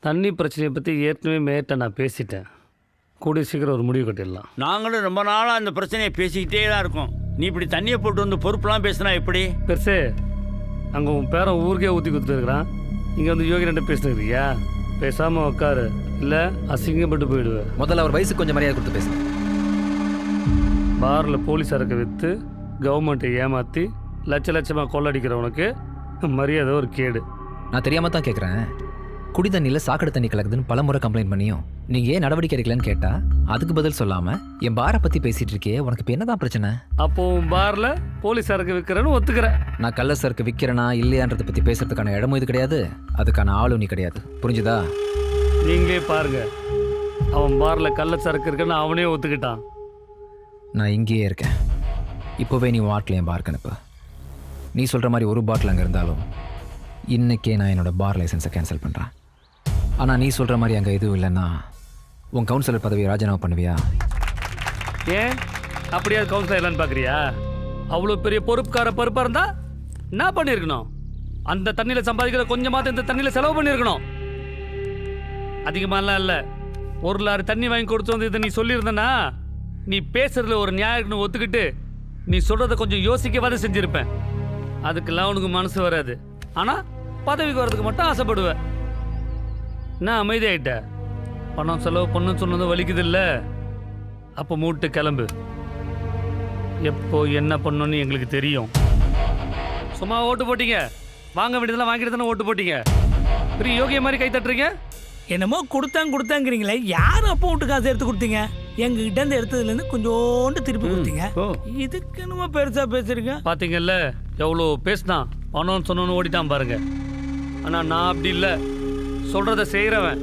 தண்ணி பிரச்சனையை பற்றி ஏற்கனவே மேட்ட நான் பேசிட்டேன். கூடிய சீக்கிரம் ஒரு முடிவு கட்டிடலாம். நாங்களும் ரொம்ப நாளாக அந்த பிரச்சனையை பேசிக்கிட்டே தான் இருக்கோம். நீ இப்படி தண்ணியை போட்டு வந்து பொறுப்புலாம் பேசினா எப்படி? பெருசே, அங்கே உன் பேரன் ஊருக்கே ஊற்றி கொடுத்துட்டு இருக்கிறான். இங்கே வந்து யோகி ரெண்டு பேசுனுக்கிறியா? பேசாமல் உட்காரு, இல்லை அசிங்கப்பட்டு போயிடுவேன். முதல்ல அவர் வயசுக்கு கொஞ்சம் மரியாதை கொடுத்து பேசுங்க. பாரில் போலீஸ் சரக்கை விற்று கவர்மெண்ட்டை ஏமாற்றி லட்சமாக கொள்ளடிக்கிறவனுக்கு மரியாதை ஒரு கேடு. நான் தெரியாமல் தான் கேட்குறேன். குடி தண்ணியில் சாக்கடை தண்ணி கலக்குதுன்னு பல முறை கம்ப்ளைண்ட் பண்ணியும் நீங்கள் ஏன் நடவடிக்கை எடுக்கலன்னு கேட்டால் அதுக்கு பதில் சொல்லாமல் என் பாரை பற்றி பேசிகிட்டு இருக்கே, உனக்கு இப்போ என்னதான் பிரச்சனை? அப்போ உன் பாரில் போலீஸ் சரக்கு விற்கிறேன்னு ஒத்துக்கிறேன். நான் கள்ள சரக்கு விற்கிறேனா இல்லையான்றதை பற்றி பேசுறதுக்கான இடமும் இது கிடையாது, அதுக்கான ஆளும் நீ கிடையாது. புரிஞ்சுதா? நீங்களே பாருங்க, அவன் பாரில் கள்ள சரக்கு இருக்குன்னு அவனே ஒத்துக்கிட்டான். நான் இங்கேயே இருக்கேன். இப்போவே நீ வாட்டில் என் பார்க்கு அனுப்பு. நீ சொல்கிற மாதிரி ஒரு பாட்டில் அங்கே இருந்தாலும் இன்றைக்கே நான் என்னோடய பார் லைசன்ஸை கேன்சல் பண்ணுறேன். ஆனால் நீ சொல்கிற மாதிரி அங்கே எதுவும் இல்லைன்னா உன் கவுன்சிலர் பதவியை ராஜினாமா பண்ணுவியா? ஏன் அப்படியா கவுன்சிலர் இல்லைன்னு பார்க்குறியா? அவ்வளோ பெரிய பொறுப்பாக இருந்தா என்ன பண்ணியிருக்கணும்? அந்த தண்ணியில் சம்பாதிக்கிற கொஞ்சமாவது இந்த தண்ணியில் செலவு பண்ணியிருக்கணும். அதிகமாகலாம் இல்லை, 1 லாரி தண்ணி வாங்கி கொடுத்து வந்து இதை நீ சொல்லியிருந்தனா நீ பேசுறதுல ஒரு நியாயம்னு ஒத்துக்கிட்டு நீ சொல்கிறத கொஞ்சம் யோசிக்கவாத செஞ்சுருப்பேன். அதுக்கெல்லாம் உனக்கு மனசு வராது. ஆனால் பதவிக்கு வர்றதுக்கு மட்டும் ஆசைப்படுவேன். நான் அமைதியாயிட்ட. பணம் செலவு பண்ணுன்னு சொன்னது வலிக்குது இல்லை? அப்போ மூட்டு கிளம்பு. எப்போ என்ன பண்ணணும்னு எங்களுக்கு தெரியும். சும்மா ஓட்டு போட்டீங்க, வாங்க வேண்டியதெல்லாம் வாங்கிட்டு தானே ஓட்டு போட்டீங்க. பெரிய யோகிய மாதிரி கை தட்டுறீங்க. என்னமோ கொடுத்தாங்கிறீங்களே, யார் அப்போ விட்டு காசு எடுத்து கொடுத்தீங்க? எங்ககிட்ட இருந்து எடுத்ததுலேருந்து கொஞ்சோண்டு திருப்பி கொடுத்தீங்க. இதுக்கு என்னமோ பெருசா பேசுறீங்க. பார்த்தீங்கல்ல எவ்வளோ பேசினான், பணம்னு சொன்னோன்னு ஓடிட்டான் பாருங்க. ஆனால் நான் அப்படி இல்லை, சொல்கிறத செய்கிறவன்.